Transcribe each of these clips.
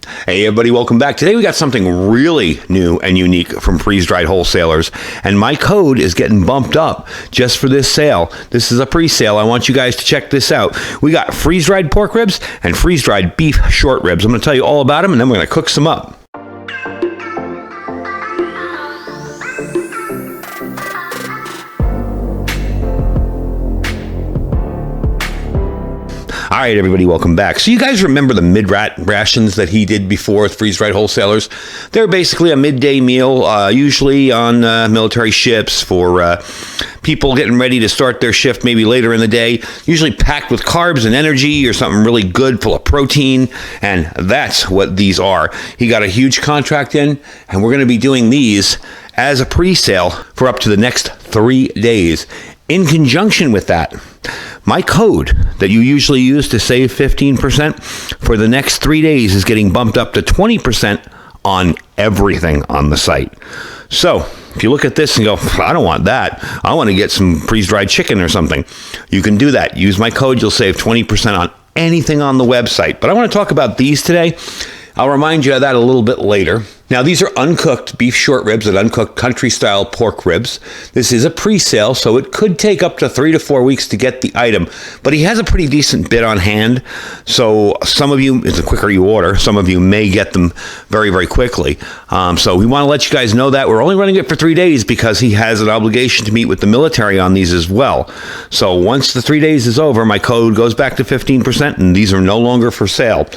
Hey everybody, welcome back. Today we got something really new and unique from freeze-dried wholesalers, and my code is getting bumped up just for this sale. This is a pre-sale. I want you guys to check this out. We got freeze-dried pork ribs and freeze-dried beef short ribs. I'm going to tell you all about them, and then we're going to cook some up. All right, everybody, welcome back. So you guys remember the MidRat rations that he did before with freeze-dried wholesalers? They're basically a midday meal, usually on military ships for people getting ready to start their shift maybe later in the day, usually packed with carbs and energy or something really good full of protein, and that's what these are. He got a huge contract in, and we're going to be doing these as a pre-sale for up to the next 3 days. In conjunction with that, my code that you usually use to save 15% for the next 3 days is getting bumped up to 20% on everything on the site. So if you look at this and go, I don't want that, I want to get some freeze-dried chicken or something, you can do that. Use my code, you'll save 20% on anything on the website. But I want to talk about these today. I'll remind you of that a little bit later. Now, these are uncooked beef short ribs and uncooked country-style pork ribs. This is a pre-sale, so it could take up to 3 to 4 weeks to get the item. But he has a pretty decent bid on hand, so some of you, the quicker you order, some of you may get them very, very quickly. So we want to let you guys know that. We're only running it for 3 days because he has an obligation to meet with the military on these as well. So once the 3 days is over, my code goes back to 15%, and these are no longer for sale.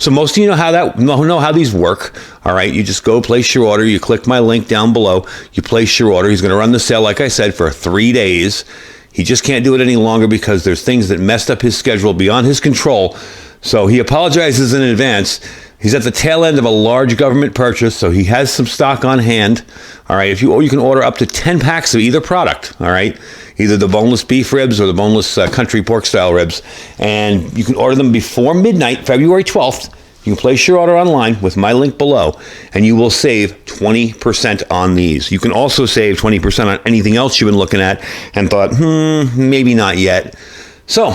So most of you know how these work. All right, you just go place your order. You click my link down below. You place your order. He's going to run the sale, like I said, for 3 days. He just can't do it any longer because there's things that messed up his schedule beyond his control. So he apologizes in advance. He's at the tail end of a large government purchase, so he has some stock on hand. All right, you can order up to 10 packs of either product. All right, either the boneless beef ribs or the boneless country pork style ribs, and you can order them before midnight, February 12th. You can place your order online with my link below, and you will save 20% on these. You can also save 20% on anything else you've been looking at and thought, maybe not yet. So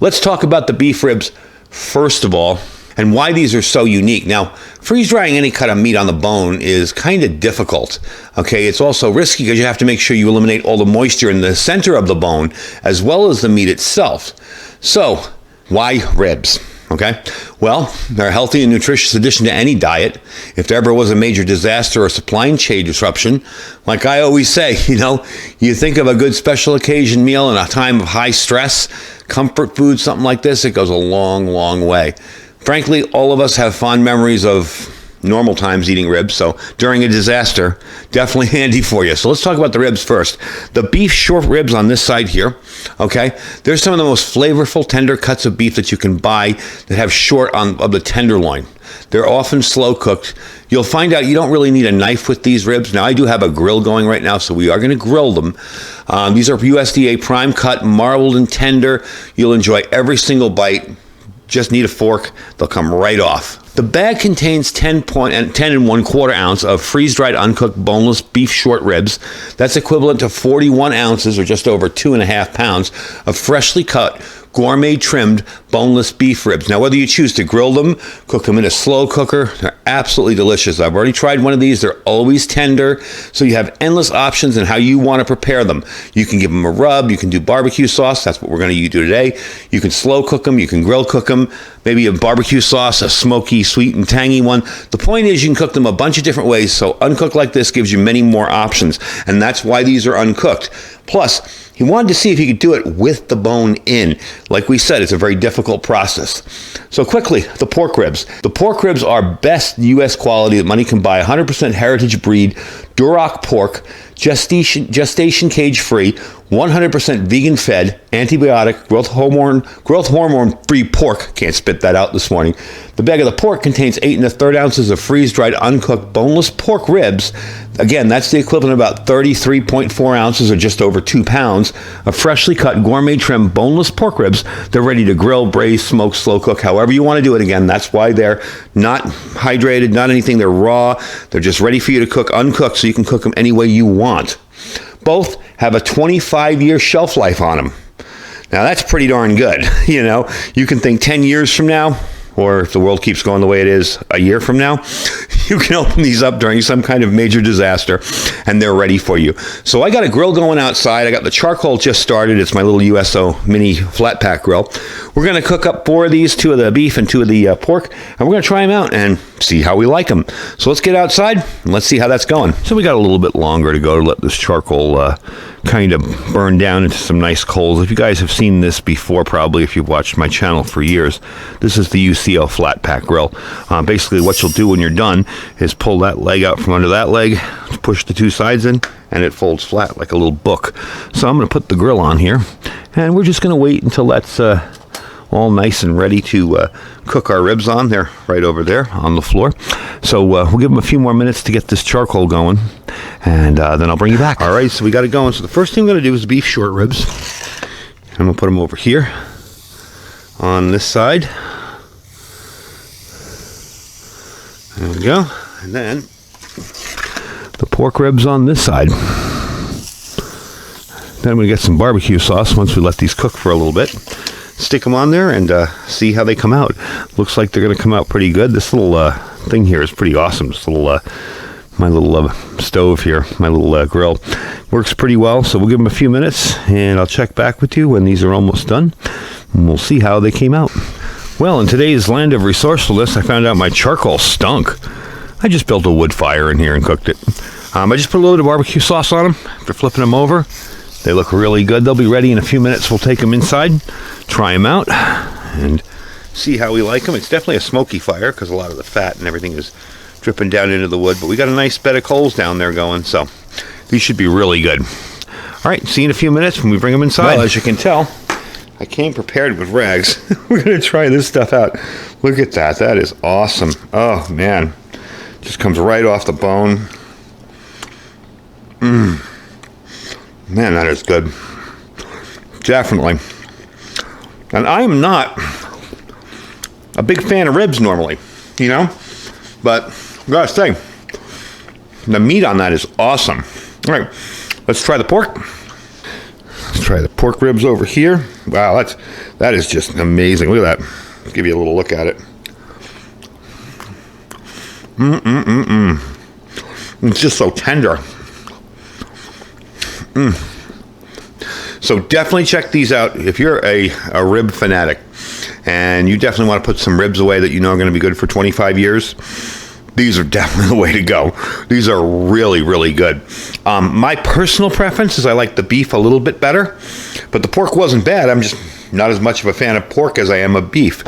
let's talk about the beef ribs first of all, and why these are so unique. Now, freeze-drying any cut of meat on the bone is kind of difficult, okay? It's also risky because you have to make sure you eliminate all the moisture in the center of the bone as well as the meat itself. So, why ribs? Okay, well, they're a healthy and nutritious addition to any diet. If there ever was a major disaster or supply chain disruption, like I always say, you think of a good special occasion meal in a time of high stress, comfort food, something like this, it goes a long, long way. Frankly, all of us have fond memories of normal times eating ribs, so during a disaster, definitely handy for you. So let's talk about the ribs first. The beef short ribs on this side here, okay, they're some of the most flavorful, tender cuts of beef that you can buy that have short of the tenderloin. They're often slow cooked. You'll find out you don't really need a knife with these ribs. Now, I do have a grill going right now, so we are going to grill them. These are USDA prime cut, marbled and tender. You'll enjoy every single bite. Just need a fork. They'll come right off. The bag contains 10 1/4 ounce of freeze-dried uncooked boneless beef short ribs. That's equivalent to 41 ounces or just over 2.5 pounds of freshly cut, gourmet trimmed boneless beef ribs. Now, whether you choose to grill them, cook them in a slow cooker, they're absolutely delicious. I've already tried one of these. They're always tender, so you have endless options in how you want to prepare them. You can give them a rub. You can do barbecue sauce. That's what we're going to do today. You can slow cook them. You can grill cook them. Maybe a barbecue sauce, a smoky, sweet, and tangy one. The point is you can cook them a bunch of different ways, so uncooked like this gives you many more options, and that's why these are uncooked. Plus, he wanted to see if he could do it with the bone in. Like we said, it's a very difficult process. So quickly, the pork ribs. The pork ribs are best U.S. quality that money can buy. 100% heritage breed, Duroc pork, gestation cage-free, 100% vegan-fed, antibiotic, growth hormone-free pork. Can't spit that out this morning. The bag of the pork contains 8 1/3 ounces of freeze-dried uncooked boneless pork ribs. Again, that's the equivalent of about 33.4 ounces or just over 2 pounds of freshly cut gourmet trimmed boneless pork ribs. They're ready to grill, braise, smoke, slow cook, however you want to do it. Again, that's why they're not hydrated, not anything. They're raw. They're just ready for you to cook uncooked, so you can cook them any way you want. Both have a 25-year shelf life on them. Now, that's pretty darn good. You can think 10 years from now, or if the world keeps going the way it is a year from now, you can open these up during some kind of major disaster, and they're ready for you. So I got a grill going outside. I got the charcoal just started. It's my little USO mini flat pack grill. We're going to cook up 4 of these, 2 of the beef and 2 of the pork, and we're going to try them out and see how we like them. So let's get outside and let's see how that's going. So we got a little bit longer to go to let this charcoal kind of burn down into some nice coals. If you guys have seen this before, probably if you've watched my channel for years, this is the UCO flat pack grill. Basically what you'll do when you're done is pull that leg out from under that leg, push the 2 sides in, and it folds flat like a little book. So I'm going to put the grill on here, and we're just going to wait until that's all nice and ready to cook our ribs on. They're right over there on the floor. So we'll give them a few more minutes to get this charcoal going, and then I'll bring you back. All right, so we got it going. So the first thing I'm going to do is beef short ribs. I'm going to put them over here on this side. There we go. And then the pork ribs on this side. Then we get some barbecue sauce once we let these cook for a little bit. Stick them on there and see how they come out. Looks like they're going to come out pretty good. This little thing here is pretty awesome. This little my little stove here, my little grill, works pretty well. So we'll give them a few minutes, and I'll check back with you when these are almost done, and we'll see how they came out. Well, in today's land of resourcefulness, I found out my charcoal stunk. I just built a wood fire in here and cooked it. I just put a little bit of barbecue sauce on them after flipping them over. They look really good. They'll be ready in a few minutes. We'll take them inside, try them out, and see how we like them. It's definitely a smoky fire because a lot of the fat and everything is dripping down into the wood. But we got a nice bed of coals down there going, so these should be really good. All right, see you in a few minutes when we bring them inside. Well, as you can tell, I came prepared with rags. We're going to try this stuff out. Look at that. That is awesome. Oh, man. Just comes right off the bone. Man, that is good. Definitely. And I am not a big fan of ribs normally, you know? But I gotta say, the meat on that is awesome. All right, let's try the pork. Let's try the pork ribs over here. Wow, that is just amazing. Look at that. Let's give you a little look at it. It's just so tender. So definitely check these out if you're a rib fanatic, and you definitely want to put some ribs away that you know are going to be good for 25 years. These are definitely the way to go. These are really, really good. My personal preference is I like the beef a little bit better, but the pork wasn't bad. I'm just not as much of a fan of pork as I am of beef.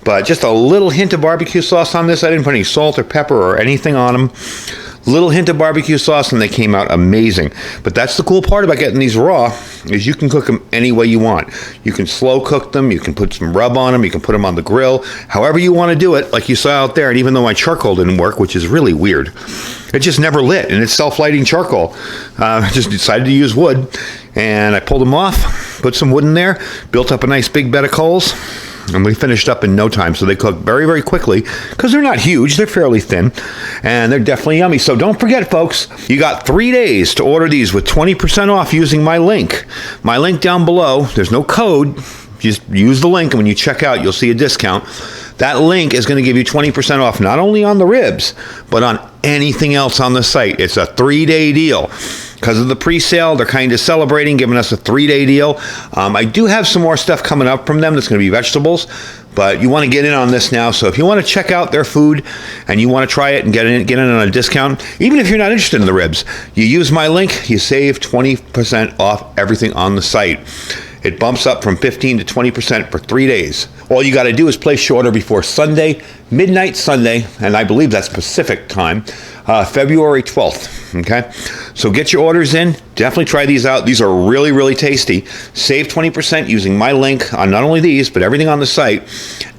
But just a little hint of barbecue sauce on this. I didn't put any salt or pepper or anything on them. Little hint of barbecue sauce, and they came out amazing. But that's the cool part about getting these raw, is you can cook them any way you want. You can slow cook them, you can put some rub on them, you can put them on the grill, however you want to do it, like you saw out there. And even though my charcoal didn't work, which is really weird, it just never lit, and it's self-lighting charcoal. I just decided to use wood, and I pulled them off, put some wood in there, built up a nice big bed of coals, and we finished up in no time. So they cook very, very quickly because they're not huge. They're fairly thin, and they're definitely yummy. So don't forget, folks, you got 3 days to order these with 20% off using my link. My link down below. There's no code. Just use the link, and when you check out, you'll see a discount. That link is going to give you 20% off, not only on the ribs, but on anything else on the site. It's a 3-day deal. Because of the pre-sale, they're kind of celebrating, giving us a 3-day deal. I do have some more stuff coming up from them that's going to be vegetables, but you want to get in on this now. So if you want to check out their food and you want to try it and get in on a discount, even if you're not interested in the ribs, you use my link, you save 20% off everything on the site. It bumps up from 15 to 20% for 3 days. All you got to do is place your order before Sunday, midnight Sunday, and I believe that's Pacific time, February 12th, okay? So get your orders in. Definitely try these out. These are really, really tasty. Save 20% using my link on not only these, but everything on the site.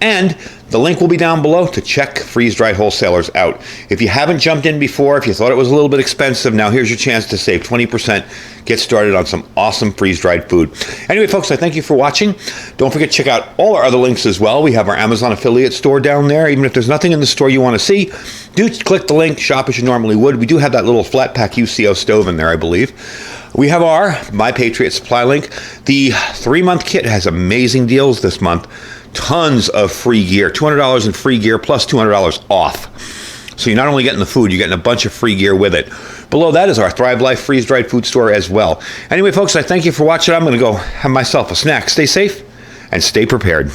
And the link will be down below to check freeze-dried wholesalers out. If you haven't jumped in before, if you thought it was a little bit expensive, now here's your chance to save 20%. Get started on some awesome freeze-dried food. Anyway, folks, I thank you for watching. Don't forget to check out all our other links as well. We have our Amazon affiliate store down there. Even if there's nothing in the store you want to see, do click the link, shop as you normally would. We do have that little flat pack UCO stove in there, I believe. We have our My Patriot Supply link. The 3-month kit has amazing deals this month. tons of free gear, $200 in free gear plus $200 off. So you're not only getting the food, you're getting a bunch of free gear with it. Below that is our Thrive Life freeze-dried food store as well. Anyway, folks, I thank you for watching. I'm going to go have myself a snack. Stay safe and stay prepared.